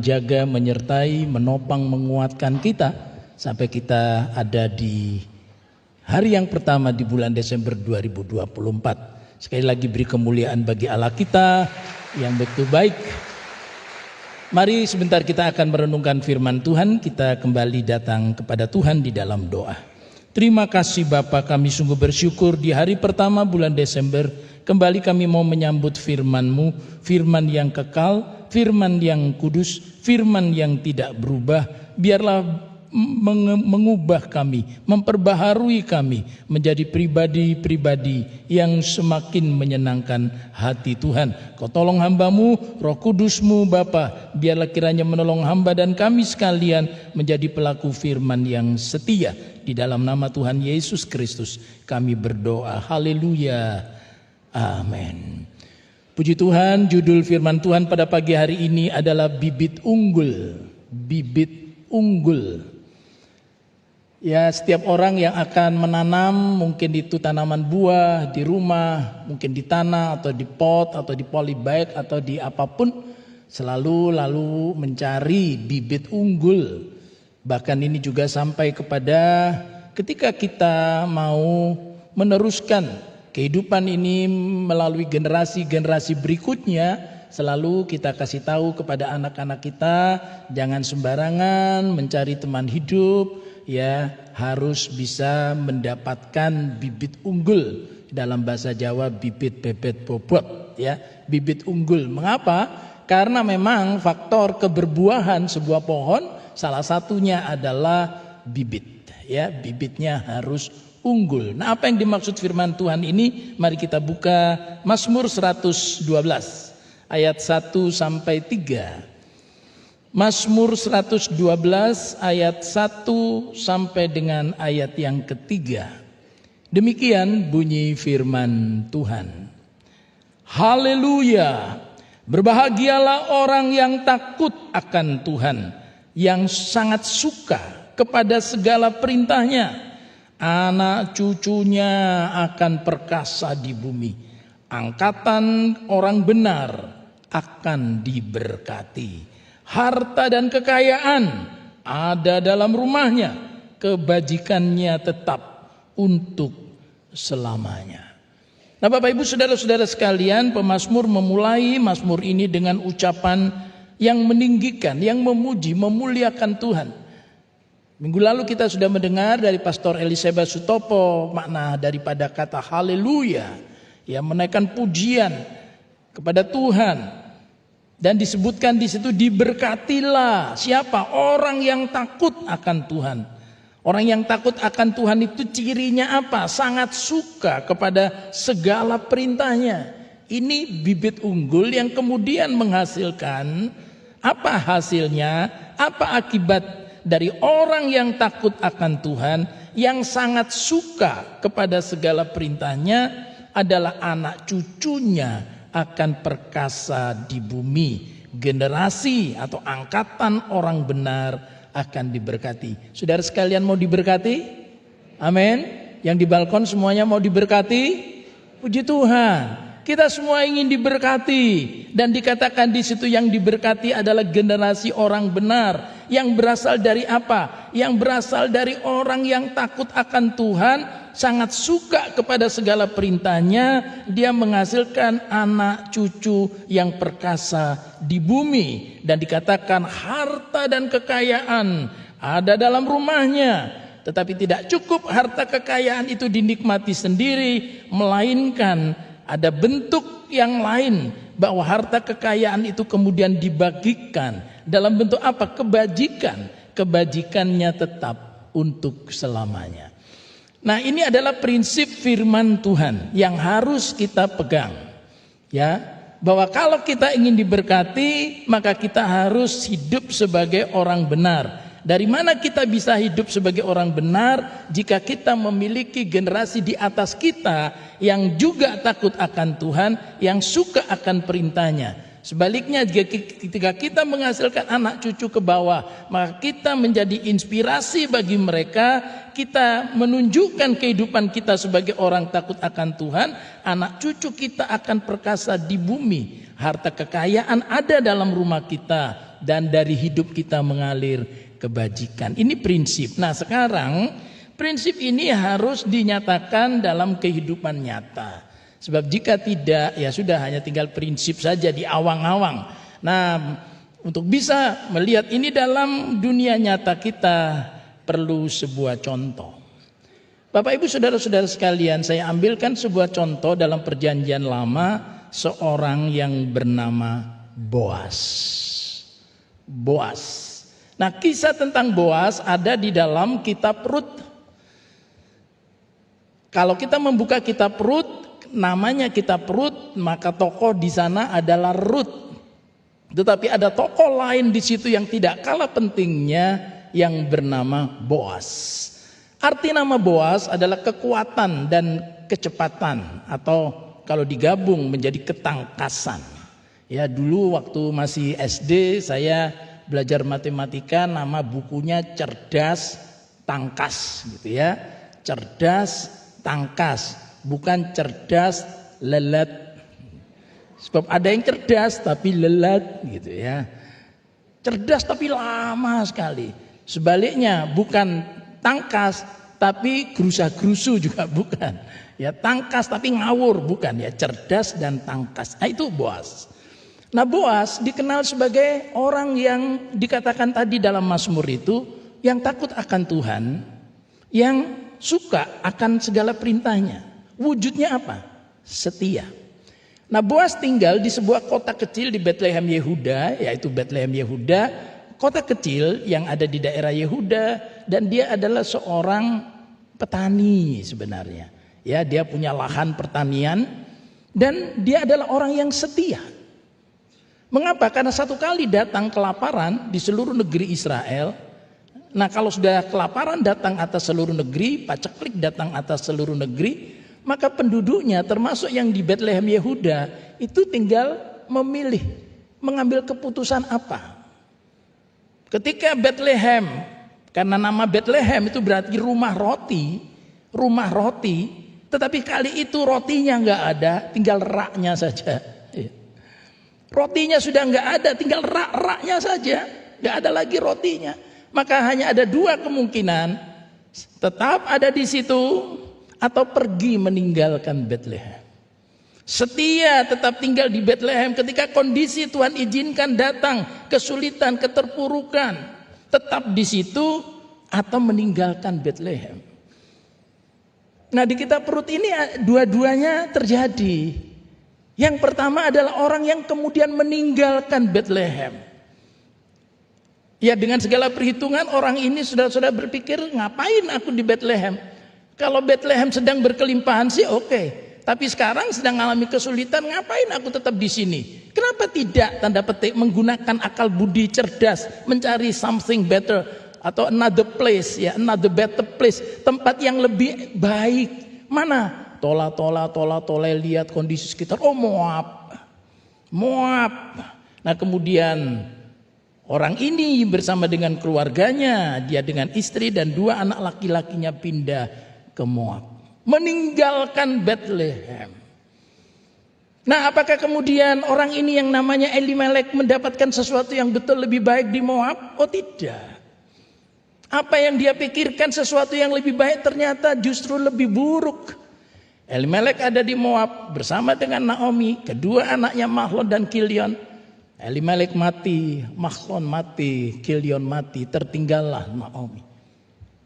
jaga, menyertai, menopang, menguatkan kita sampai kita ada di hari yang pertama di bulan Desember 2024. Sekali lagi beri kemuliaan bagi Allah kita yang betul baik. Mari sebentar kita akan merenungkan firman Tuhan. Kita kembali datang kepada Tuhan di dalam doa. Terima kasih Bapa, kami sungguh bersyukur di hari pertama bulan Desember kembali kami mau menyambut firman-Mu, firman yang kekal, firman yang kudus, firman yang tidak berubah. Biarlah mengubah kami, memperbaharui kami menjadi pribadi-pribadi yang semakin menyenangkan hati Tuhan. Kau tolong hamba-Mu, Roh Kudus-Mu Bapa, biarlah kiranya menolong hamba dan kami sekalian menjadi pelaku firman yang setia. Di dalam nama Tuhan Yesus Kristus kami berdoa. Haleluya. Amin. Puji Tuhan, judul firman Tuhan pada pagi hari ini adalah bibit unggul. Bibit unggul. Ya, setiap orang yang akan menanam, mungkin itu tanaman buah di rumah, mungkin di tanah atau di pot atau di polybag atau di apapun, selalu lalu mencari bibit unggul. Bahkan ini juga sampai kepada ketika kita mau meneruskan kehidupan ini melalui generasi-generasi berikutnya, selalu kita kasih tahu kepada anak-anak kita, jangan sembarangan mencari teman hidup. Ya, harus bisa mendapatkan bibit unggul. Dalam bahasa Jawa bibit bebet bobot, ya, bibit unggul. Mengapa? Karena memang faktor keberbuahan sebuah pohon salah satunya adalah bibit, ya, bibitnya harus unggul. Nah, apa yang dimaksud firman Tuhan ini? Mari kita buka Mazmur 112 ayat 1 sampai 3. Mazmur 112 ayat 1 sampai dengan ayat yang ketiga. Demikian bunyi firman Tuhan. Haleluya. Berbahagialah orang yang takut akan Tuhan, yang sangat suka kepada segala perintahnya. Anak cucunya akan perkasa di bumi. Angkatan orang benar akan diberkati. Harta dan kekayaan ada dalam rumahnya, kebajikannya tetap untuk selamanya. Nah, Bapak Ibu saudara-saudara sekalian, pemazmur memulai mazmur ini dengan ucapan yang meninggikan, yang memuji, memuliakan Tuhan. Minggu lalu kita sudah mendengar dari Pastor Eliseba Sutopo makna daripada kata haleluya, yang menaikkan pujian kepada Tuhan. Dan disebutkan di situ diberkatilah siapa? Orang yang takut akan Tuhan. Orang yang takut akan Tuhan itu cirinya apa? Sangat suka kepada segala perintahnya. Ini bibit unggul yang kemudian menghasilkan apa hasilnya? Apa akibat dari orang yang takut akan Tuhan, yang sangat suka kepada segala perintahnya adalah anak cucunya akan perkasa di bumi. Generasi atau angkatan orang benar akan diberkati. Saudara sekalian mau diberkati? Amin. Yang di balkon semuanya mau diberkati? Puji Tuhan. Kita semua ingin diberkati, dan dikatakan di situ yang diberkati adalah generasi orang benar. Yang berasal dari apa? Yang berasal dari orang yang takut akan Tuhan, sangat suka kepada segala perintahnya. Dia menghasilkan anak cucu yang perkasa di bumi. Dan dikatakan harta dan kekayaan ada dalam rumahnya. Tetapi tidak cukup harta kekayaan itu dinikmati sendiri, melainkan ada bentuk yang lain, bahwa harta kekayaan itu kemudian dibagikan dalam bentuk apa? Kebajikan. Kebajikannya tetap untuk selamanya. Nah, ini adalah prinsip firman Tuhan yang harus kita pegang. Ya, bahwa kalau kita ingin diberkati, maka kita harus hidup sebagai orang benar. Dari mana kita bisa hidup sebagai orang benar jika kita memiliki generasi di atas kita yang juga takut akan Tuhan, yang suka akan perintahnya. Sebaliknya, ketika kita menghasilkan anak cucu ke bawah, maka kita menjadi inspirasi bagi mereka. Kita menunjukkan kehidupan kita sebagai orang takut akan Tuhan. Anak cucu kita akan perkasa di bumi. Harta kekayaan ada dalam rumah kita dan dari hidup kita mengalir kebajikan. Ini prinsip. Nah, sekarang prinsip ini harus dinyatakan dalam kehidupan nyata. Sebab jika tidak, ya sudah, hanya tinggal prinsip saja di awang-awang. Nah, untuk bisa melihat ini dalam dunia nyata kita perlu sebuah contoh. Bapak Ibu saudara-saudara sekalian, saya ambilkan sebuah contoh dalam Perjanjian Lama, seorang yang bernama Boas. Boas. Nah, kisah tentang Boas ada di dalam kitab Rut. Kalau kita membuka kitab Rut, namanya kitab Rut, maka tokoh di sana adalah Rut. Tetapi ada tokoh lain di situ yang tidak kalah pentingnya yang bernama Boas. Arti nama Boas adalah kekuatan dan kecepatan, atau kalau digabung menjadi ketangkasan. Ya, dulu waktu masih SD saya belajar matematika, nama bukunya Cerdas Tangkas gitu ya. Cerdas Tangkas, bukan cerdas lelet. Sebab ada yang cerdas tapi lelet gitu ya. Cerdas tapi lama sekali. Sebaliknya bukan tangkas tapi gerusa-gerusu juga bukan. Ya, tangkas tapi ngawur bukan, ya, cerdas dan tangkas. Nah, itu Boas. Nah, Boas dikenal sebagai orang yang dikatakan tadi dalam Mazmur itu, yang takut akan Tuhan, yang suka akan segala perintahnya. Wujudnya apa? Setia. Nah, Boas tinggal di sebuah kota kecil di Bethlehem Yehuda, yaitu Bethlehem Yehuda, kota kecil yang ada di daerah Yehuda, dan dia adalah seorang petani sebenarnya. Ya, dia punya lahan pertanian dan dia adalah orang yang setia. Mengapa? Karena satu kali datang kelaparan di seluruh negeri Israel. Nah, kalau sudah kelaparan datang atas seluruh negeri, paceklik datang atas seluruh negeri, maka penduduknya termasuk yang di Bethlehem Yehuda itu tinggal memilih, mengambil keputusan apa. Ketika Bethlehem, karena nama Bethlehem itu berarti rumah roti, tetapi kali itu rotinya nggak ada, tinggal raknya saja. Rotinya sudah nggak ada, tinggal rak-raknya saja, nggak ada lagi rotinya. Maka hanya ada dua kemungkinan, tetap ada di situ atau pergi meninggalkan Bethlehem. Setia tetap tinggal di Bethlehem ketika kondisi Tuhan izinkan datang kesulitan, keterpurukan, tetap di situ atau meninggalkan Bethlehem. Nah, di kitab Rut ini dua-duanya terjadi. Yang pertama adalah orang yang kemudian meninggalkan Bethlehem. Ya, dengan segala perhitungan orang ini sudah berpikir, ngapain aku di Bethlehem? Kalau Bethlehem sedang berkelimpahan sih oke. Tapi sekarang sedang mengalami kesulitan, ngapain aku tetap di sini? Kenapa tidak, tanda petik, menggunakan akal budi cerdas, mencari something better atau another place, ya, another better place, tempat yang lebih baik. Mana? Tola lihat kondisi sekitar. Oh, Moab. Nah, kemudian orang ini bersama dengan keluarganya, dia dengan istri dan dua anak laki-lakinya pindah ke Moab, meninggalkan Bethlehem. Nah, apakah kemudian orang ini yang namanya Elimelek mendapatkan sesuatu yang betul lebih baik di Moab? Oh, tidak. Apa yang dia pikirkan sesuatu yang lebih baik ternyata justru lebih buruk. Elimelek ada di Moab bersama dengan Naomi, kedua anaknya Mahlon dan Kilion. Elimelek mati, Mahlon mati, Kilion mati, tertinggallah Naomi.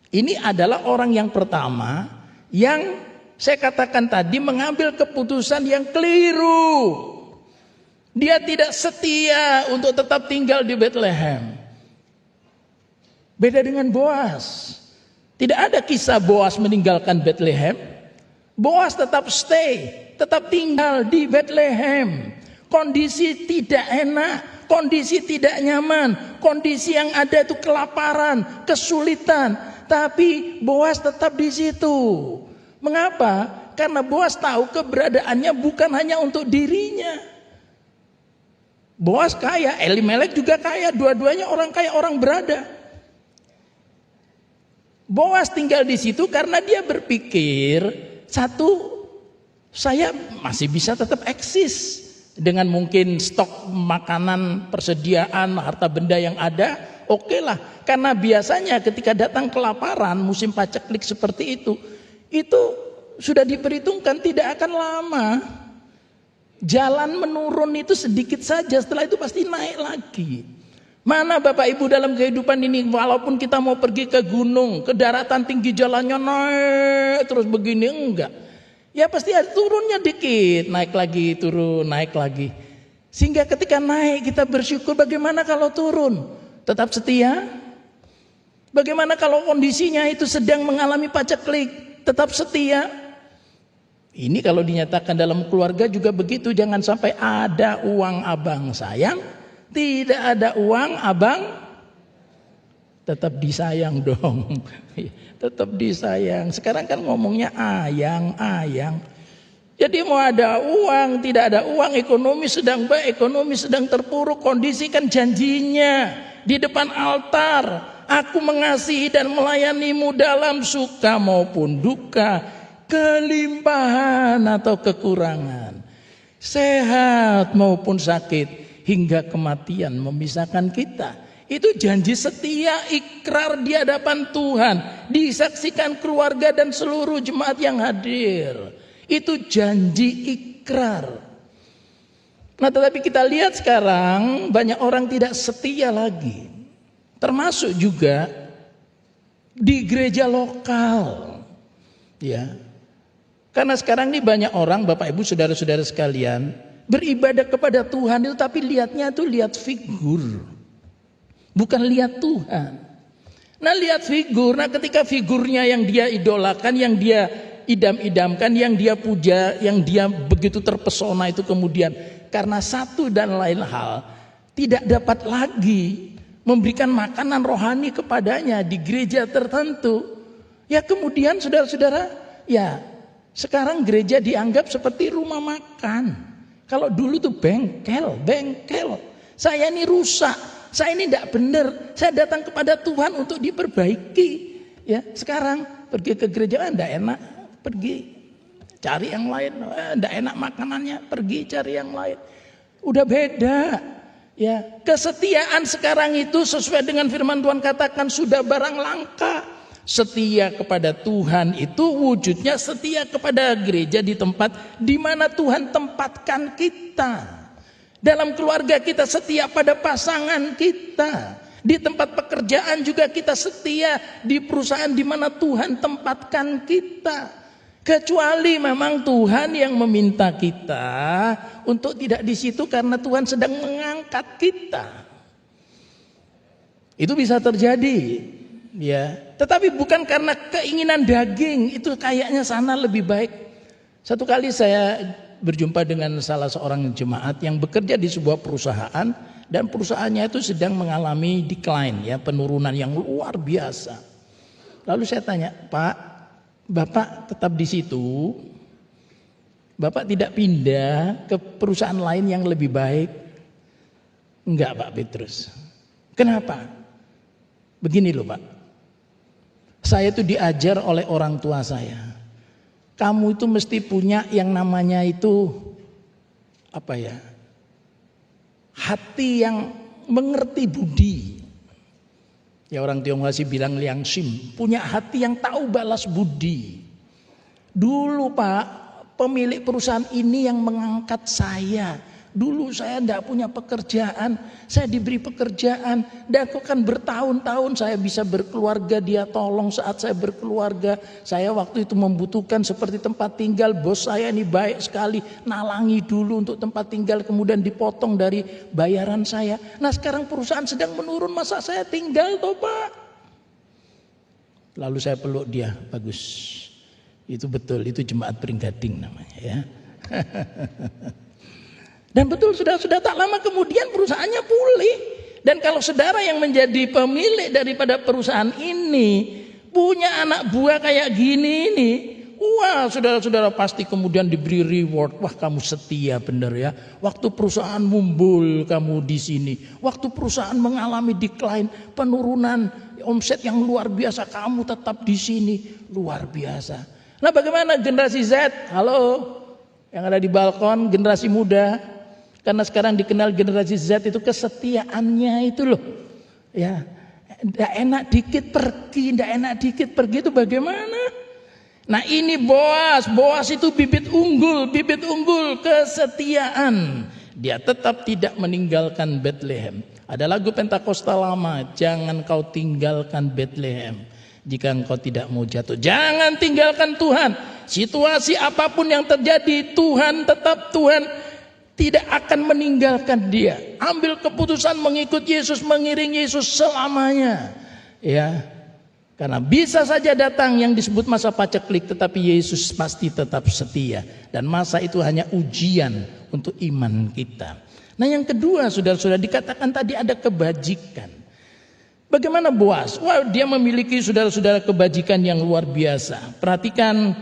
Ini adalah orang yang pertama yang saya katakan tadi mengambil keputusan yang keliru. Dia tidak setia untuk tetap tinggal di Bethlehem. Beda dengan Boas. Tidak ada kisah Boas meninggalkan Bethlehem. Boas tetap stay, tetap tinggal di Bethlehem. Kondisi tidak enak, kondisi tidak nyaman, kondisi yang ada itu kelaparan, kesulitan, tapi Boas tetap di situ. Mengapa? Karena Boas tahu keberadaannya bukan hanya untuk dirinya. Boas kaya, Elimelek juga kaya, dua-duanya orang kaya, orang berada. Boas tinggal di situ karena dia berpikir, satu, saya masih bisa tetap eksis. dengan mungkin stok makanan, persediaan, harta benda yang ada, oke lah. Karena biasanya ketika datang kelaparan, musim paceklik seperti itu sudah diperhitungkan tidak akan lama. Jalan menurun itu sedikit saja, setelah itu pasti naik lagi. Mana Bapak Ibu dalam kehidupan ini, walaupun kita mau pergi ke gunung, ke daratan tinggi jalannya naik terus begini, enggak. Ya pasti ada turunnya dikit, naik lagi, turun, naik lagi. Sehingga ketika naik kita bersyukur. Bagaimana kalau turun? Tetap setia? Bagaimana kalau kondisinya itu sedang mengalami paceklik? Tetap setia? Ini kalau dinyatakan dalam keluarga juga begitu. Jangan sampai ada uang abang sayang, tidak ada uang abang tetap disayang dong. Tetap disayang. Sekarang kan ngomongnya ayang. Jadi mau ada uang, tidak ada uang, ekonomi sedang baik, ekonomi sedang terpuruk, kondisi kan janjinya di depan altar. Aku mengasihi dan melayanimu dalam suka maupun duka, kelimpahan atau kekurangan, sehat maupun sakit, hingga kematian memisahkan kita. Itu janji setia, ikrar di hadapan Tuhan, disaksikan keluarga dan seluruh jemaat yang hadir. Itu janji ikrar. Nah, tetapi kita lihat sekarang banyak orang tidak setia lagi. Termasuk juga di gereja lokal. Ya. Karena sekarang ini banyak orang, Bapak Ibu, saudara-saudara sekalian, beribadah kepada Tuhan itu tapi lihatnya tuh lihat figur. Bukan lihat Tuhan. Nah, lihat figur. Nah, ketika figurnya yang dia idolakan, yang dia idam-idamkan, yang dia puja, yang dia begitu terpesona itu kemudian karena satu dan lain hal tidak dapat lagi memberikan makanan rohani kepadanya di gereja tertentu. Ya kemudian saudara-saudara, ya sekarang gereja dianggap seperti rumah makan. Kalau dulu tuh bengkel. Saya ini rusak. Saya ini tidak benar. Saya datang kepada Tuhan untuk diperbaiki. Ya, sekarang pergi ke gereja tidak enak, pergi cari yang lain. Tidak enak makanannya, pergi cari yang lain. Udah beda. Ya, kesetiaan sekarang itu sesuai dengan firman Tuhan katakan sudah barang langka. Setia kepada Tuhan itu wujudnya setia kepada gereja di tempat di mana Tuhan tempatkan kita. Dalam keluarga kita setia pada pasangan kita. Di tempat pekerjaan juga kita setia di perusahaan di mana Tuhan tempatkan kita. Kecuali memang Tuhan yang meminta kita untuk tidak di situ karena Tuhan sedang mengangkat kita. Itu bisa terjadi, ya. Tetapi bukan karena keinginan daging, itu kayaknya sana lebih baik. Satu kali saya berjumpa dengan salah seorang jemaat yang bekerja di sebuah perusahaan dan perusahaannya itu sedang mengalami decline, ya, penurunan yang luar biasa. Lalu saya tanya, Pak, Bapak tetap di situ? Bapak tidak pindah ke perusahaan lain yang lebih baik? Enggak, Pak Petrus. Kenapa? Begini loh, Pak. Saya itu diajar oleh orang tua saya. Kamu itu mesti punya yang namanya itu apa ya? Hati yang mengerti budi. Ya orang Tionghoa sih bilang liang sim, punya hati yang tahu balas budi. Dulu Pak, pemilik perusahaan ini yang mengangkat saya. Dulu saya tidak punya pekerjaan, saya diberi pekerjaan, dan kan bertahun-tahun saya bisa berkeluarga, dia tolong saat saya berkeluarga. Saya waktu itu membutuhkan seperti tempat tinggal, bos saya ini baik sekali, nalangi dulu untuk tempat tinggal, kemudian dipotong dari bayaran saya. Nah sekarang perusahaan sedang menurun, masa saya tinggal toh Pak? Lalu saya peluk dia, bagus, itu betul, itu jemaat Pringgading namanya ya. Dan betul sudah tak lama kemudian perusahaannya pulih. Dan kalau saudara yang menjadi pemilik daripada perusahaan ini punya anak buah kayak gini ini, wah saudara-saudara pasti kemudian diberi reward. Wah kamu setia benar ya. Waktu perusahaan mumbul kamu di sini. Waktu perusahaan mengalami decline, penurunan omset yang luar biasa, kamu tetap di sini, luar biasa. Nah bagaimana generasi Z? Halo, yang ada di balkon, generasi muda. Karena sekarang dikenal generasi Z itu kesetiaannya itu loh. Ya, ndak enak dikit pergi, ndak enak dikit pergi itu bagaimana? Nah ini Boas itu bibit unggul kesetiaan. Dia tetap tidak meninggalkan Bethlehem. Ada lagu Pentakosta lama, jangan kau tinggalkan Bethlehem jika engkau tidak mau jatuh. Jangan tinggalkan Tuhan. Situasi apapun yang terjadi, Tuhan tetap Tuhan, tidak akan meninggalkan dia. Ambil keputusan mengikut Yesus, mengiring Yesus selamanya. Ya. Karena bisa saja datang yang disebut masa paceklik, tetapi Yesus pasti tetap setia. Dan masa itu hanya ujian untuk iman kita. Nah yang kedua, saudara-saudara, dikatakan tadi ada kebajikan. Bagaimana Boas? Wah, dia memiliki saudara-saudara kebajikan yang luar biasa. Perhatikan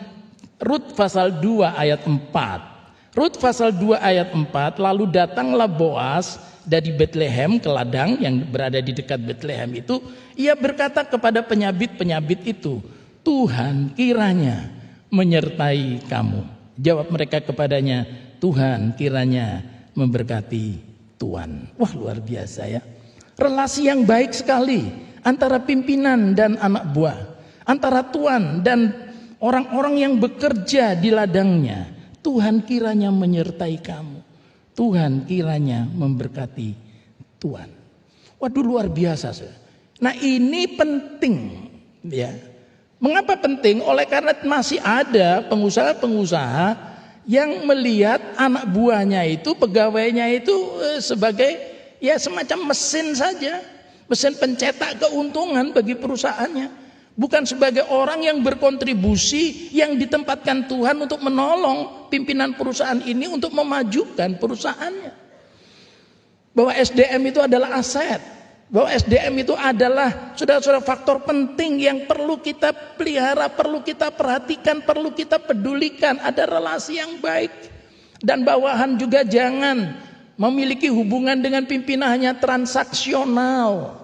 Rut pasal 2 ayat 4. Rut pasal 2 ayat 4, lalu datanglah Boas dari Bethlehem ke ladang yang berada di dekat Bethlehem itu. Ia berkata kepada penyabit-penyabit itu, Tuhan kiranya menyertai kamu. Jawab mereka kepadanya, Tuhan kiranya memberkati Tuhan. Wah luar biasa ya. Relasi yang baik sekali antara pimpinan dan anak buah, antara tuan dan orang-orang yang bekerja di ladangnya. Tuhan kiranya menyertai kamu. Tuhan kiranya memberkati Tuhan. Waduh luar biasa. Nah ini penting ya. Mengapa penting? Oleh karena masih ada pengusaha-pengusaha yang melihat anak buahnya itu, pegawainya itu sebagai ya semacam mesin saja, mesin pencetak keuntungan bagi perusahaannya. Bukan sebagai orang yang berkontribusi yang ditempatkan Tuhan untuk menolong pimpinan perusahaan ini untuk memajukan perusahaannya. Bahwa SDM itu adalah aset, bahwa SDM itu adalah saudara-saudara faktor penting yang perlu kita pelihara, perlu kita perhatikan, perlu kita pedulikan. Ada relasi yang baik. Dan bawahan juga jangan memiliki hubungan dengan pimpinan hanya transaksional.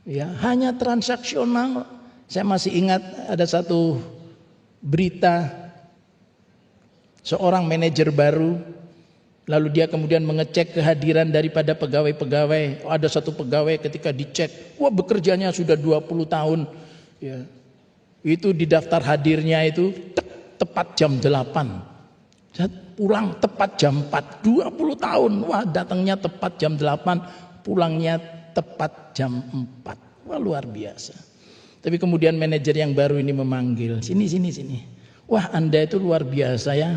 Ya, hanya transaksional. Saya masih ingat ada satu berita seorang manajer baru, lalu dia kemudian mengecek kehadiran daripada pegawai-pegawai. Ada satu pegawai ketika dicek, wah bekerjanya sudah 20 tahun. Ya. Itu di daftar hadirnya itu tepat jam 8. Pulang tepat jam 4, 20 tahun. Wah datangnya tepat jam 8, pulangnya tepat jam 4. Wah luar biasa. Tapi kemudian manajer yang baru ini memanggil, sini. Wah Anda itu luar biasa ya.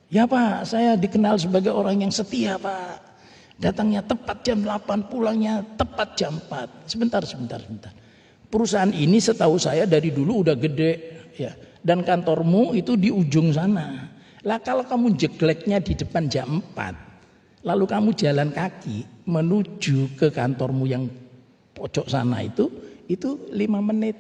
Ya Pak, saya dikenal sebagai orang yang setia Pak. Datangnya tepat jam 8, pulangnya tepat jam 4. Sebentar. Perusahaan ini setahu saya dari dulu udah gede ya. Dan kantormu itu di ujung sana. Lah kalau kamu jegleknya di depan jam 4, lalu kamu jalan kaki menuju ke kantormu yang pojok sana itu 5 menit.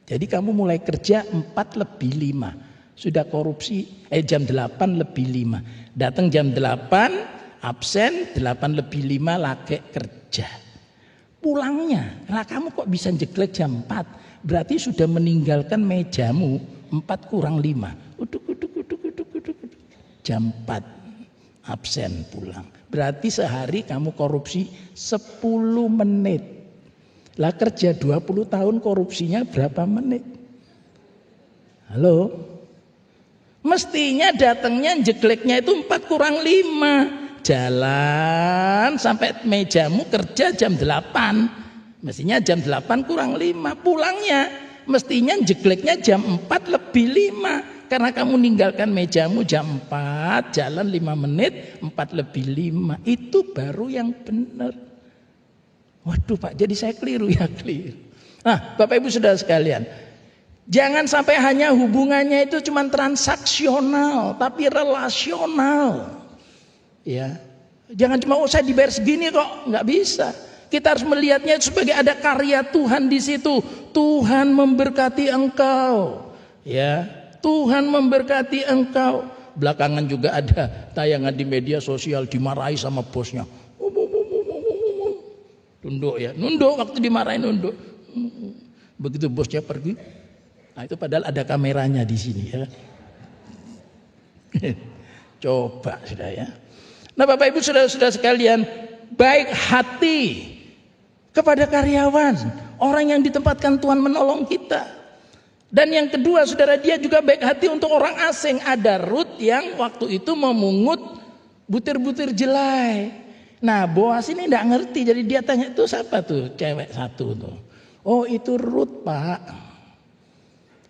Jadi kamu mulai kerja 4:05. Sudah korupsi jam 8:05. Datang jam 8, absen 8:05 lagi kerja. Pulangnya, lah kamu kok bisa jeglek jam 4? Berarti sudah meninggalkan mejamu 4:05. Jam 4 absen pulang. Berarti sehari kamu korupsi 10 menit. Lah kerja 20 tahun korupsinya berapa menit? Halo? Mestinya datangnya jegleknya itu 4:05. Jalan sampai mejamu kerja jam 8. Mestinya jam 8:05. Pulangnya mestinya jegleknya jam 4:05. Karena kamu ninggalkan mejamu jam 4, jalan 5 menit, 4:05. Itu baru yang benar. Waduh Pak, jadi saya keliru ya, keliru. Nah Bapak Ibu Saudara sekalian, jangan sampai hanya hubungannya itu cuma transaksional, tapi relasional. Ya, jangan cuma saya dibayar segini kok, nggak bisa. Kita harus melihatnya sebagai ada karya Tuhan di situ. Tuhan memberkati engkau, ya. Tuhan memberkati engkau. Belakangan juga ada tayangan di media sosial dimarahi sama bosnya. Nunduk waktu dimarahin nunduk. Begitu bosnya pergi, nah itu padahal ada kameranya di sini ya. Coba sudah ya. Nah Bapak Ibu saudara-saudara sekalian, baik hati kepada karyawan, orang yang ditempatkan Tuhan menolong kita. Dan yang kedua saudara, dia juga baik hati untuk orang asing. Ada Rut yang waktu itu memungut butir-butir jelai. Nah Boas ini tidak ngerti, jadi dia tanya, itu siapa tuh cewek satu tuh? Oh itu Rut Pak.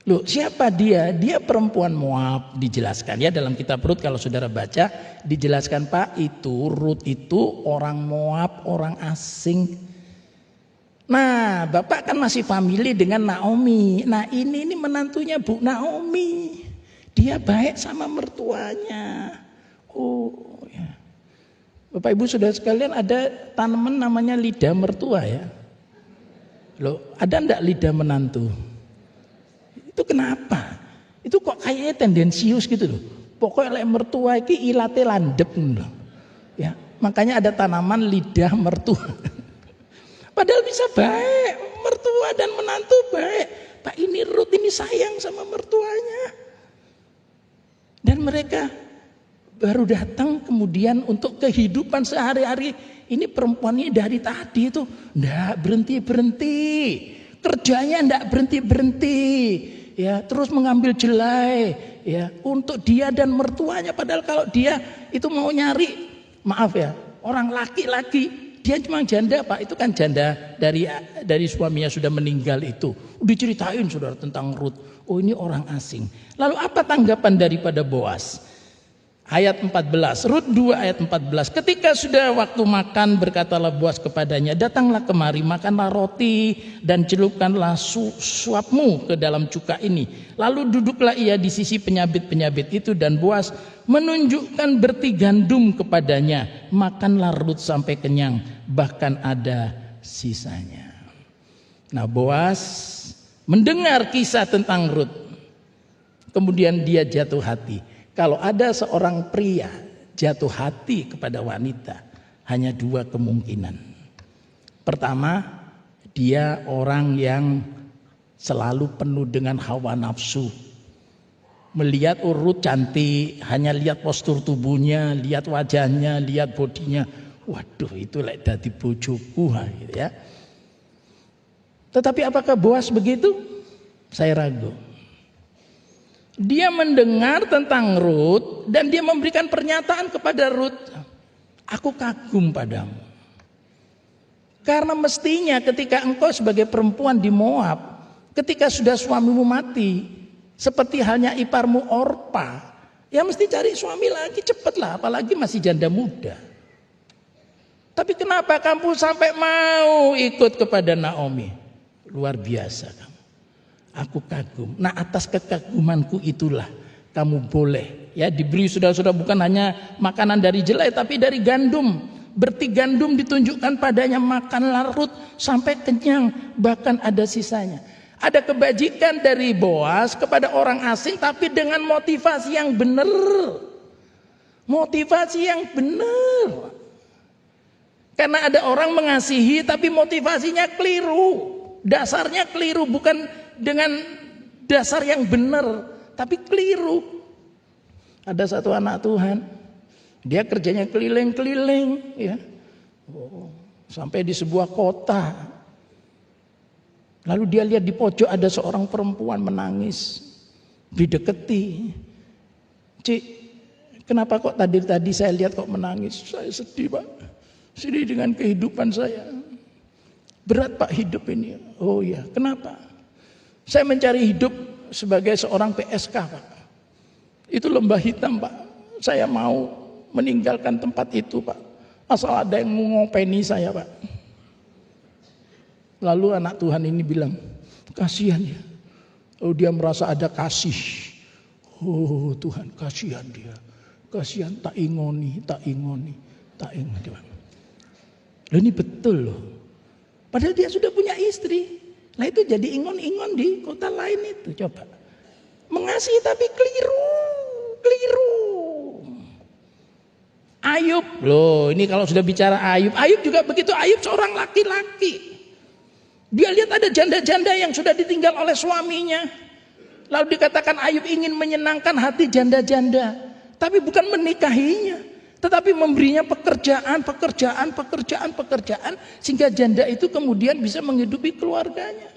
Loh siapa dia? Dia perempuan Moab, dijelaskan ya dalam kitab Rut. Kalau saudara baca dijelaskan Pak, itu Rut itu orang Moab, orang asing. Nah Bapak kan masih famili dengan Naomi. Nah ini menantunya Bu Naomi. Dia baik sama mertuanya. Oh ya. Bapak Ibu saudara sekalian, ada tanaman namanya lidah mertua ya. Loh ada enggak lidah menantu? Itu kenapa? Itu kok kayaknya tendensius gitu loh. Pokoknya lek mertua iki ilate landep loh. Ya, makanya ada tanaman lidah mertua. Padahal bisa baik, mertua dan menantu baik. Pak ini Rut ini sayang sama mertuanya. Dan mereka baru datang kemudian untuk kehidupan sehari-hari. Ini perempuannya dari tadi itu enggak berhenti-berhenti. Kerjanya enggak berhenti-berhenti. Ya, terus mengambil jelai ya untuk dia dan mertuanya, padahal kalau dia itu mau nyari, maaf ya, orang laki-laki, dia cuma janda Pak, itu kan janda dari suaminya sudah meninggal itu. Diceritain saudara tentang Rut. Oh ini orang asing. Lalu apa tanggapan daripada Boas? Ayat 14, Rut 2 ayat 14. Ketika sudah waktu makan, berkatalah Boas kepadanya, datanglah kemari, makanlah roti dan celupkanlah suapmu ke dalam cuka ini. Lalu duduklah ia di sisi penyabit-penyabit itu, dan Boas menunjukkan berti gandum kepadanya. Makanlah Rut sampai kenyang, bahkan ada sisanya. Nah Boas mendengar kisah tentang Rut, kemudian dia jatuh hati. Kalau ada seorang pria jatuh hati kepada wanita, hanya dua kemungkinan. Pertama, dia orang yang selalu penuh dengan hawa nafsu. Melihat Rut cantik, hanya lihat postur tubuhnya, lihat wajahnya, lihat bodinya. Waduh itu lek dadi bojoku gitu ya. Tetapi apakah Boas begitu? Saya ragu. Dia mendengar tentang Rut dan dia memberikan pernyataan kepada Rut, aku kagum padamu. Karena mestinya ketika engkau sebagai perempuan di Moab, ketika sudah suamimu mati, seperti halnya iparmu Orpa, ya mesti cari suami lagi cepatlah, apalagi masih janda muda. Tapi kenapa kamu sampai mau ikut kepada Naomi? Luar biasa kamu. Aku kagum. Nah atas kekagumanku itulah kamu boleh ya diberi saudara-saudara bukan hanya makanan dari jelai tapi dari gandum. Berti gandum ditunjukkan padanya, makanlah Rut sampai kenyang, bahkan ada sisanya. Ada kebajikan dari Boas kepada orang asing tapi dengan motivasi yang benar. Motivasi yang benar. Karena ada orang mengasihi tapi motivasinya keliru. Dasarnya keliru, bukan dengan dasar yang benar, tapi keliru. Ada satu anak Tuhan, dia kerjanya keliling-keliling, ya, sampai di sebuah kota. Lalu dia lihat di pojok ada seorang perempuan menangis, dideketi. Cik, kenapa kok tadi saya lihat kok menangis? Saya sedih Pak, sedih dengan kehidupan saya. Berat Pak hidup ini. Oh ya, kenapa? Saya mencari hidup sebagai seorang PSK Pak. Itu lembah hitam Pak. Saya mau meninggalkan tempat itu Pak. Asal ada yang mau ngopeni saya Pak. Lalu anak Tuhan ini bilang, kasihan ya. Oh dia merasa ada kasih. Oh Tuhan kasihan dia. Kasihan tak ingoni. Loh ini betul loh. Padahal dia sudah punya istri. Nah itu jadi ingon-ingon di kota lain itu. Coba. Mengasihi tapi keliru. Ayub. Loh ini kalau sudah bicara Ayub. Ayub juga begitu. Ayub seorang laki-laki. Dia lihat ada janda-janda yang sudah ditinggal oleh suaminya. Lalu dikatakan Ayub ingin menyenangkan hati janda-janda. Tapi bukan menikahinya. Tetapi memberinya pekerjaan sehingga janda itu kemudian bisa menghidupi keluarganya.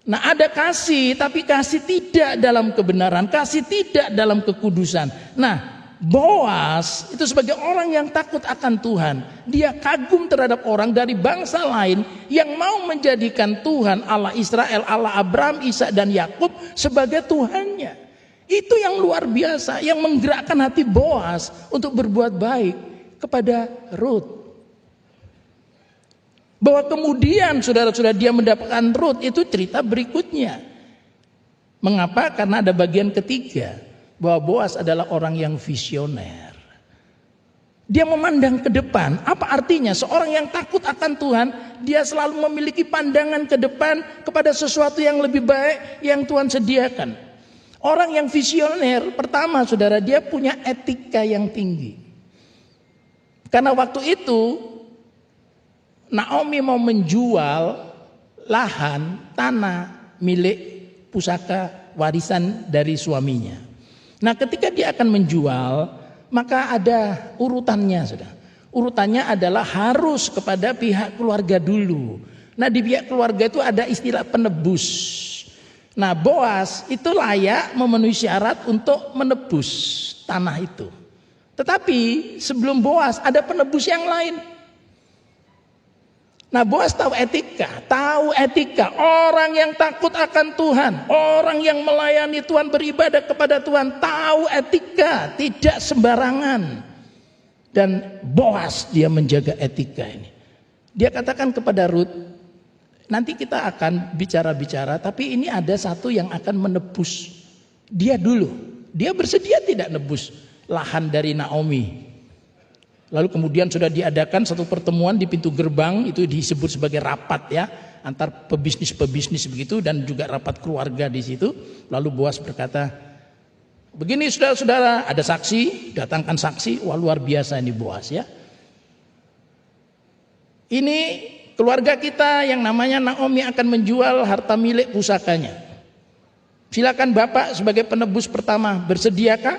Nah, ada kasih, tapi kasih tidak dalam kebenaran, kasih tidak dalam kekudusan. Nah, Boas itu sebagai orang yang takut akan Tuhan, dia kagum terhadap orang dari bangsa lain yang mau menjadikan Tuhan Allah Israel, Allah Abraham, Ishak dan Yakub sebagai Tuhannya. Itu yang luar biasa, yang menggerakkan hati Boas untuk berbuat baik kepada Ruth. Bahwa kemudian saudara-saudara dia mendapatkan Ruth, itu cerita berikutnya. Mengapa? Karena ada bagian ketiga, bahwa Boas adalah orang yang visioner. Dia memandang ke depan. Apa artinya? Seorang yang takut akan Tuhan, dia selalu memiliki pandangan ke depan kepada sesuatu yang lebih baik yang Tuhan sediakan. Orang yang visioner, pertama saudara, dia punya etika yang tinggi. Karena waktu itu Naomi mau menjual lahan, tanah milik pusaka warisan dari suaminya. Nah, ketika dia akan menjual, maka ada urutannya, saudara. Urutannya adalah harus kepada pihak keluarga dulu. Nah, di pihak keluarga itu ada istilah penebus. Nah, Boas itu layak memenuhi syarat untuk menebus tanah itu. Tetapi sebelum Boas ada penebus yang lain. Nah, Boas tahu etika. Orang yang takut akan Tuhan, orang yang melayani Tuhan, beribadah kepada Tuhan, tahu etika, tidak sembarangan. Dan Boas dia menjaga etika ini. Dia katakan kepada Ruth, nanti kita akan bicara-bicara, tapi ini ada satu yang akan menebus dia dulu. Dia bersedia tidak nebus lahan dari Naomi. Lalu kemudian sudah diadakan satu pertemuan di pintu gerbang, itu disebut sebagai rapat ya, antar pebisnis begitu, dan juga rapat keluarga di situ. Lalu Boas berkata, begini saudara-saudara, ada saksi, datangkan saksi. Wah, luar biasa ini Boas ya. Ini keluarga kita yang namanya Naomi akan menjual harta milik pusakanya. Silakan Bapak sebagai penebus pertama, bersediakah?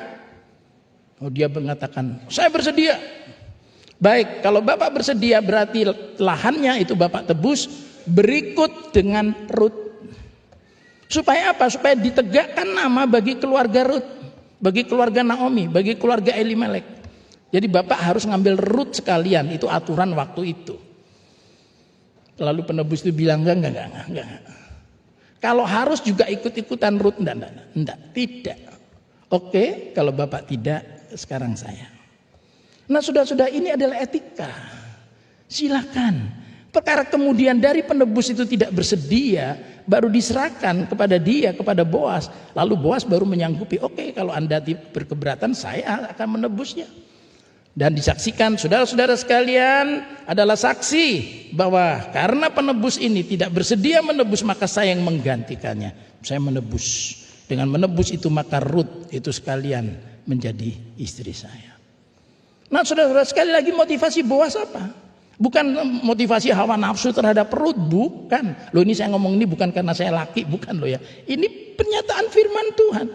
Oh, dia mengatakan, saya bersedia. Baik, kalau Bapak bersedia berarti lahannya itu Bapak tebus, berikut dengan Ruth. Supaya apa? Supaya ditegakkan nama bagi keluarga Ruth, bagi keluarga Naomi, bagi keluarga Elimelek. Jadi Bapak harus ngambil Ruth sekalian, itu aturan waktu itu. Lalu penebus itu bilang enggak. Kalau harus juga ikut-ikutan Ruth, enggak, tidak. Oke, kalau Bapak tidak, sekarang saya. Nah, sudah ini adalah etika. Silakan. Perkara kemudian dari penebus itu tidak bersedia, baru diserahkan kepada dia, kepada Boas. Lalu Boas baru menyanggupi, oke, kalau Anda berkeberatan, saya akan menebusnya. Dan disaksikan, saudara-saudara sekalian adalah saksi bahwa karena penebus ini tidak bersedia menebus, maka saya yang menggantikannya. Saya menebus. Dengan menebus itu maka Ruth itu sekalian menjadi istri saya. Nah, saudara-saudara, sekali lagi motivasi Boas apa? Bukan motivasi hawa nafsu terhadap Ruth, bukan. Loh, ini saya ngomong ini bukan karena saya laki, bukan loh ya. Ini pernyataan firman Tuhan.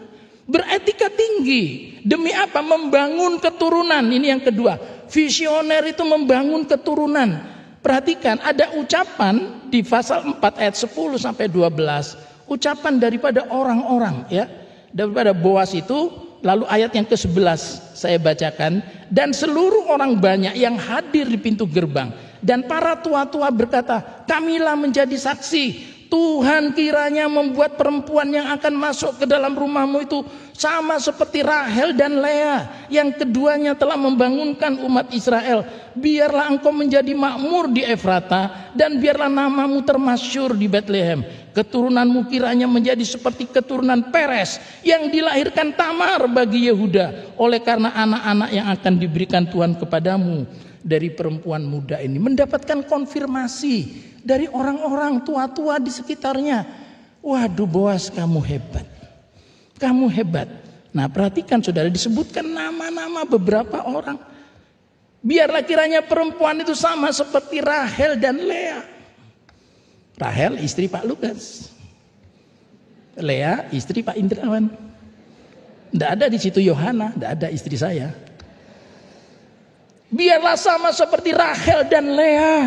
Beretika tinggi. Demi apa? Membangun keturunan. Ini yang kedua. Visioner itu membangun keturunan. Perhatikan, ada ucapan di pasal 4 ayat 10 sampai 12. Ucapan daripada orang-orang ya. Daripada Boas itu. Lalu ayat yang ke-11 saya bacakan. Dan seluruh orang banyak yang hadir di pintu gerbang. Dan para tua-tua berkata, kamilah menjadi saksi. Tuhan kiranya membuat perempuan yang akan masuk ke dalam rumahmu itu sama seperti Rahel dan Lea. Yang keduanya telah membangunkan umat Israel. Biarlah engkau menjadi makmur di Efrata. Dan biarlah namamu termasyur di Bethlehem. Keturunanmu kiranya menjadi seperti keturunan Peres yang dilahirkan Tamar bagi Yehuda. Oleh karena anak-anak yang akan diberikan Tuhan kepadamu dari perempuan muda ini. Mendapatkan konfirmasi dari orang-orang tua-tua di sekitarnya. Waduh, Boas, kamu hebat. Kamu hebat. Nah, perhatikan saudara, disebutkan nama-nama beberapa orang. Biarlah kiranya perempuan itu sama seperti Rahel dan Lea. Rahel istri Pak Lukas, Lea istri Pak Indrawan. Tidak ada di situ Yohana, tidak ada istri saya. Biarlah sama seperti Rahel dan Lea.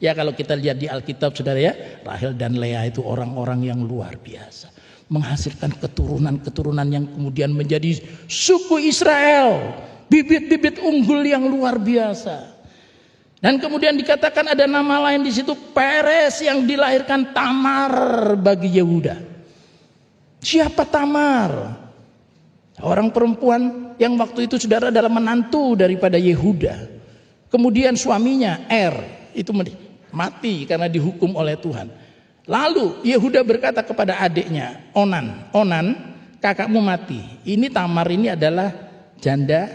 Ya kalau kita lihat di Alkitab saudara ya, Rahel dan Lea itu orang-orang yang luar biasa, menghasilkan keturunan-keturunan yang kemudian menjadi suku Israel, bibit-bibit unggul yang luar biasa. Dan kemudian dikatakan ada nama lain di situ, Peres, yang dilahirkan Tamar bagi Yehuda. Siapa Tamar? Orang perempuan yang waktu itu saudara adalah menantu daripada Yehuda. Kemudian suaminya itu mati karena dihukum oleh Tuhan. Lalu Yehuda berkata kepada adiknya Onan, kakakmu mati. Ini Tamar ini adalah janda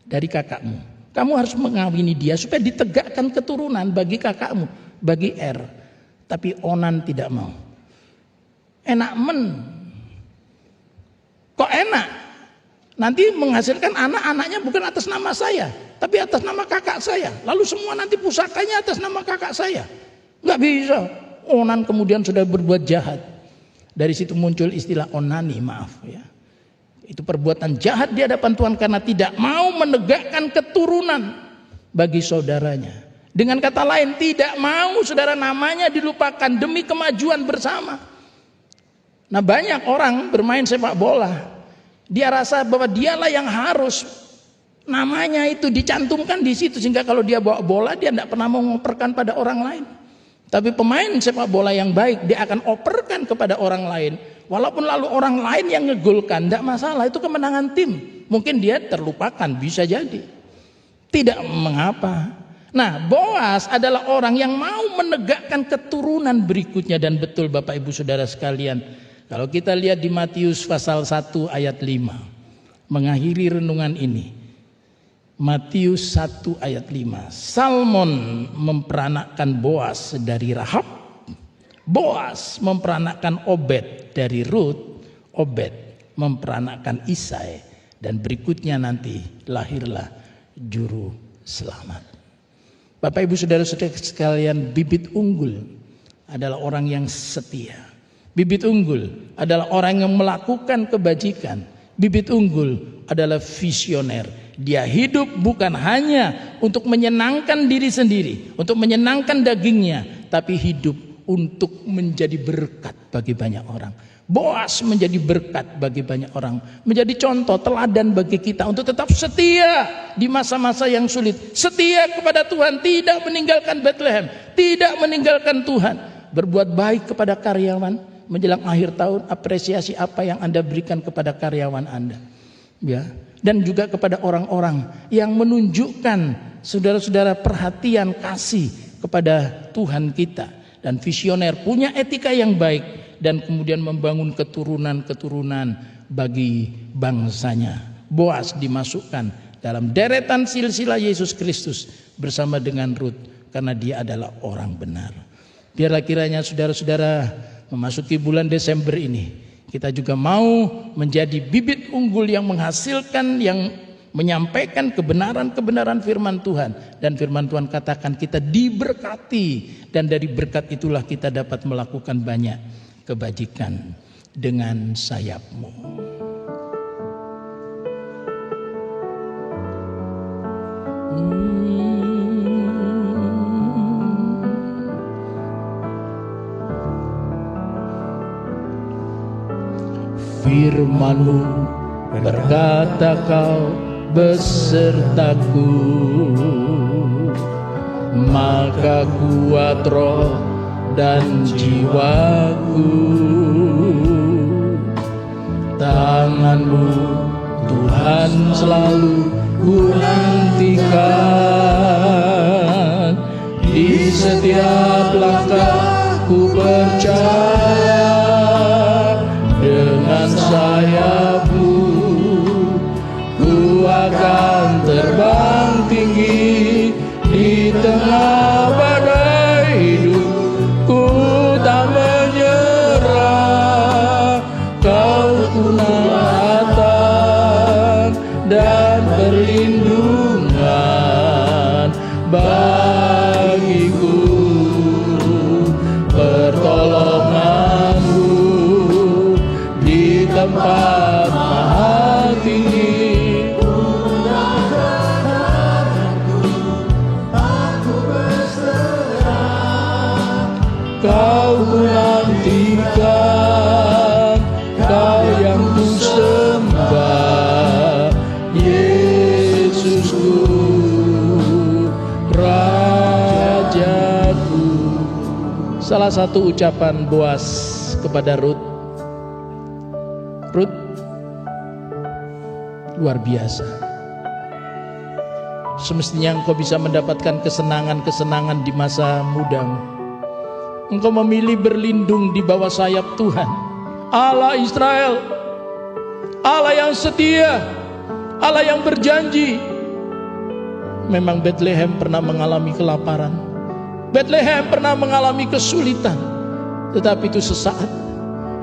dari kakakmu. Kamu harus mengawini dia supaya ditegakkan keturunan bagi kakakmu, bagi Tapi Onan tidak mau. Kok enak? Nanti menghasilkan anak-anaknya bukan atas nama saya, tapi atas nama kakak saya. Lalu semua nanti pusakanya atas nama kakak saya. Nggak bisa. Onan kemudian sudah berbuat jahat. Dari situ muncul istilah onani, maaf ya. Itu perbuatan jahat di hadapan Tuhan karena tidak mau menegakkan keturunan bagi saudaranya. Dengan kata lain, tidak mau saudara namanya dilupakan demi kemajuan bersama. Nah, banyak orang bermain sepak bola, dia rasa bahwa dialah yang harus namanya itu dicantumkan di situ, sehingga kalau dia bawa bola dia tidak pernah mau mengoperkan pada orang lain. Tapi pemain sepak bola yang baik dia akan operkan kepada orang lain, walaupun lalu orang lain yang ngegolkan, tidak masalah, itu kemenangan tim. Mungkin dia terlupakan, bisa jadi, tidak mengapa. Nah, Boas adalah orang yang mau menegakkan keturunan berikutnya. Dan betul Bapak Ibu Saudara sekalian, kalau kita lihat di Matius pasal 1 ayat 5, mengakhiri renungan ini, Matius 1 ayat 5, Salmon memperanakkan Boas dari Rahab, Boas memperanakkan Obed dari Rut, Obed memperanakkan Isai, dan berikutnya nanti lahirlah juru selamat. Bapak Ibu Saudara-saudara sekalian, bibit unggul adalah orang yang setia. Bibit unggul adalah orang yang melakukan kebajikan. Bibit unggul adalah visioner. Dia hidup bukan hanya untuk menyenangkan diri sendiri, untuk menyenangkan dagingnya, tapi hidup untuk menjadi berkat bagi banyak orang. Boas menjadi berkat bagi banyak orang, menjadi contoh teladan bagi kita untuk tetap setia di masa-masa yang sulit, setia kepada Tuhan, tidak meninggalkan Bethlehem, tidak meninggalkan Tuhan, berbuat baik kepada karyawan. Menjelang akhir tahun, apresiasi apa yang Anda berikan kepada karyawan Anda, ya, dan juga kepada orang-orang yang menunjukkan saudara-saudara perhatian kasih kepada Tuhan kita. Dan visioner punya etika yang baik dan kemudian membangun keturunan-keturunan bagi bangsanya. Boas dimasukkan dalam deretan silsilah Yesus Kristus bersama dengan Rut karena dia adalah orang benar. Biarlah kiranya saudara-saudara memasuki bulan Desember ini, kita juga mau menjadi bibit unggul yang menghasilkan, yang menyampaikan kebenaran-kebenaran firman Tuhan. Dan firman Tuhan katakan kita diberkati, dan dari berkat itulah kita dapat melakukan banyak kebajikan dengan sayapmu. Firman-Mu berkata kau besertaku, maka kuat roh dan jiwaku. Tangan-Mu Tuhan selalu ku nantikan, di setiap langkah ku percaya. Dengan sayap-Mu ku akan terbang tinggi di tengah badai hidup. Ku tak menyerah, kau kunatan dan perlindungan bagiku, pertolongan Kau ku nantikan, Kau yang ku sembah, Yesusku, Rajaku. Salah satu ucapan Boas kepada Rut, Rut, luar biasa. Semestinya engkau bisa mendapatkan kesenangan-kesenangan di masa mudamu. Engkau memilih berlindung di bawah sayap Tuhan, Allah Israel, Allah yang setia, Allah yang berjanji. Memang Bethlehem pernah mengalami kelaparan, Bethlehem pernah mengalami kesulitan, tetapi itu sesaat.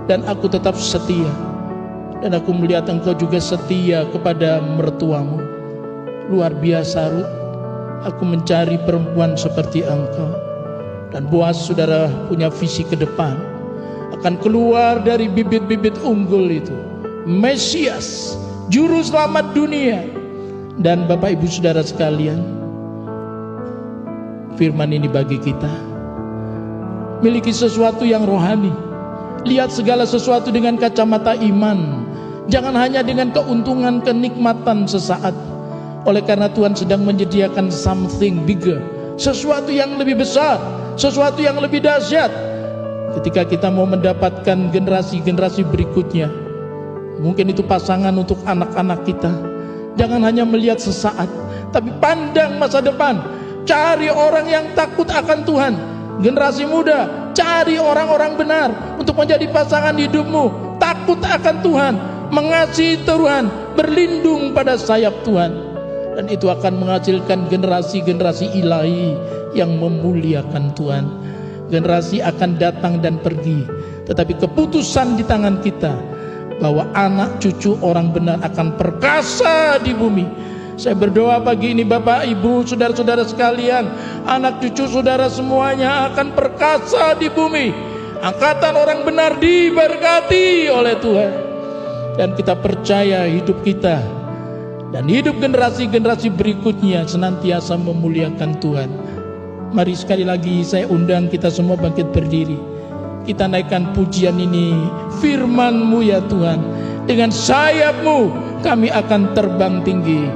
Dan aku tetap setia. Dan aku melihat engkau juga setia kepada mertuamu. Luar biasa, Rut. Aku mencari perempuan seperti engkau. Dan Boas, saudara, punya visi ke depan. Akan keluar dari bibit-bibit unggul itu Mesias, Juru Selamat dunia. Dan Bapak Ibu Saudara sekalian, firman ini bagi kita. Miliki sesuatu yang rohani. Lihat segala sesuatu dengan kacamata iman. Jangan hanya dengan keuntungan, kenikmatan sesaat. Oleh karena Tuhan sedang menyediakan something bigger, sesuatu yang lebih besar, sesuatu yang lebih dahsyat. Ketika kita mau mendapatkan generasi-generasi berikutnya, mungkin itu pasangan untuk anak-anak kita, jangan hanya melihat sesaat, tapi pandang masa depan. Cari orang yang takut akan Tuhan. Generasi muda, cari orang-orang benar untuk menjadi pasangan hidupmu. Takut akan Tuhan, mengasihi Tuhan, berlindung pada sayap Tuhan. Dan itu akan menghasilkan generasi-generasi ilahi yang memuliakan Tuhan. Generasi akan datang dan pergi, tetapi keputusan di tangan kita bahwa anak cucu orang benar akan perkasa di bumi. Saya berdoa pagi ini, Bapak, Ibu, saudara-saudara sekalian, anak cucu saudara semuanya akan perkasa di bumi. Angkatan orang benar diberkati oleh Tuhan. Dan kita percaya hidup kita dan hidup generasi-generasi berikutnya senantiasa memuliakan Tuhan. Mari sekali lagi saya undang kita semua bangkit berdiri. Kita naikkan pujian ini. Firman-Mu ya Tuhan, dengan sayap-Mu kami akan terbang tinggi,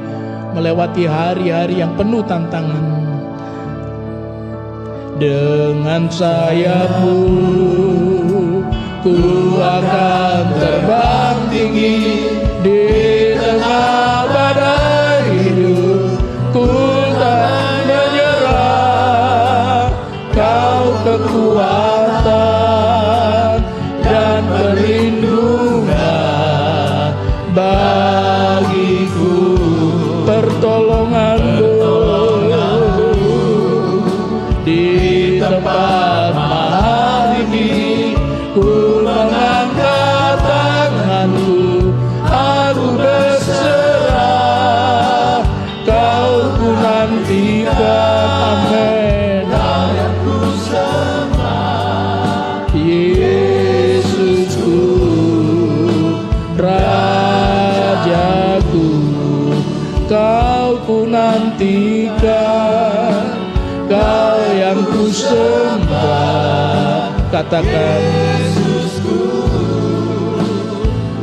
melewati hari-hari yang penuh tantangan. Dengan sayap-Mu ku akan terbang tinggi, di tengah badai hidup ku tak menyerah. Kau kekuatan dan perlindungan bagiku, pertolongan-Mu di tempat mahal ini. Ku mengangkat tanganku, aku berserah. Kau ku nantikan, amin. Ku sembah Yesusku, Rajaku. Kau ku nantikan, Kau yang ku sembah. Katakan Yesusku,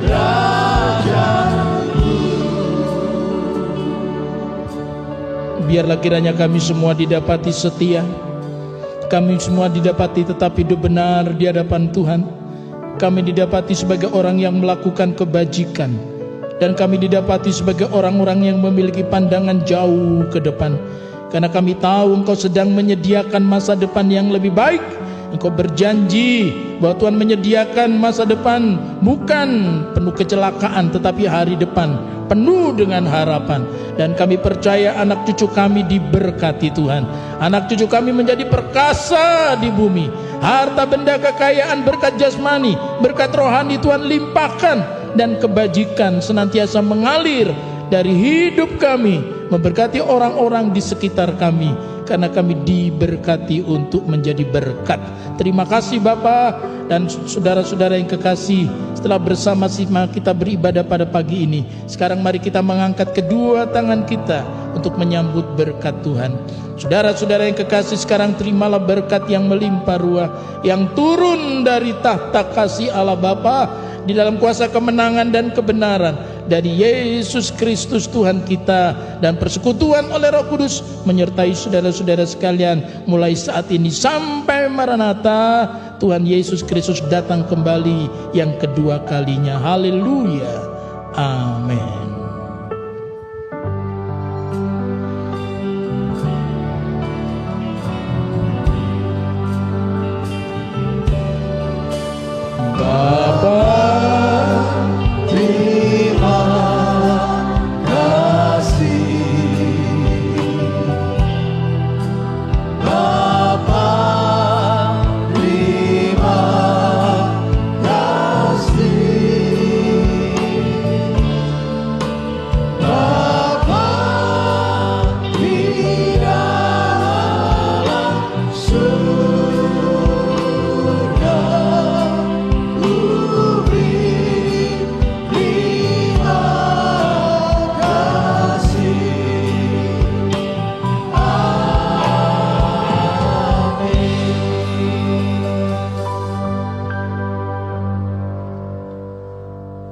Rajaku. Biarlah kiranya kami semua didapati setia, kami semua didapati tetap hidup benar di hadapan Tuhan. Kami didapati sebagai orang yang melakukan kebajikan, dan kami didapati sebagai orang-orang yang memiliki pandangan jauh ke depan. Karena kami tahu Engkau sedang menyediakan masa depan yang lebih baik. Engkau berjanji bahwa Tuhan menyediakan masa depan bukan penuh kecelakaan, tetapi hari depan penuh dengan harapan. Dan kami percaya anak cucu kami diberkati Tuhan. Anak cucu kami menjadi perkasa di bumi. Harta benda kekayaan, berkat jasmani, berkat rohani Tuhan limpahkan. Dan kebajikan senantiasa mengalir dari hidup kami, memberkati orang-orang di sekitar kami, karena kami diberkati untuk menjadi berkat. Terima kasih Bapa dan saudara-saudara yang kekasih. Setelah bersama-sama kita beribadah pada pagi ini, sekarang mari kita mengangkat kedua tangan kita untuk menyambut berkat Tuhan. Saudara-saudara yang kekasih, sekarang terimalah berkat yang melimpah ruah, yang turun dari tahta kasih Allah Bapa di dalam kuasa kemenangan dan kebenaran dari Yesus Kristus Tuhan kita, dan persekutuan oleh Roh Kudus menyertai saudara-saudara sekalian mulai saat ini sampai Maranatha, Tuhan Yesus Kristus datang kembali yang kedua kalinya. Haleluya, amin.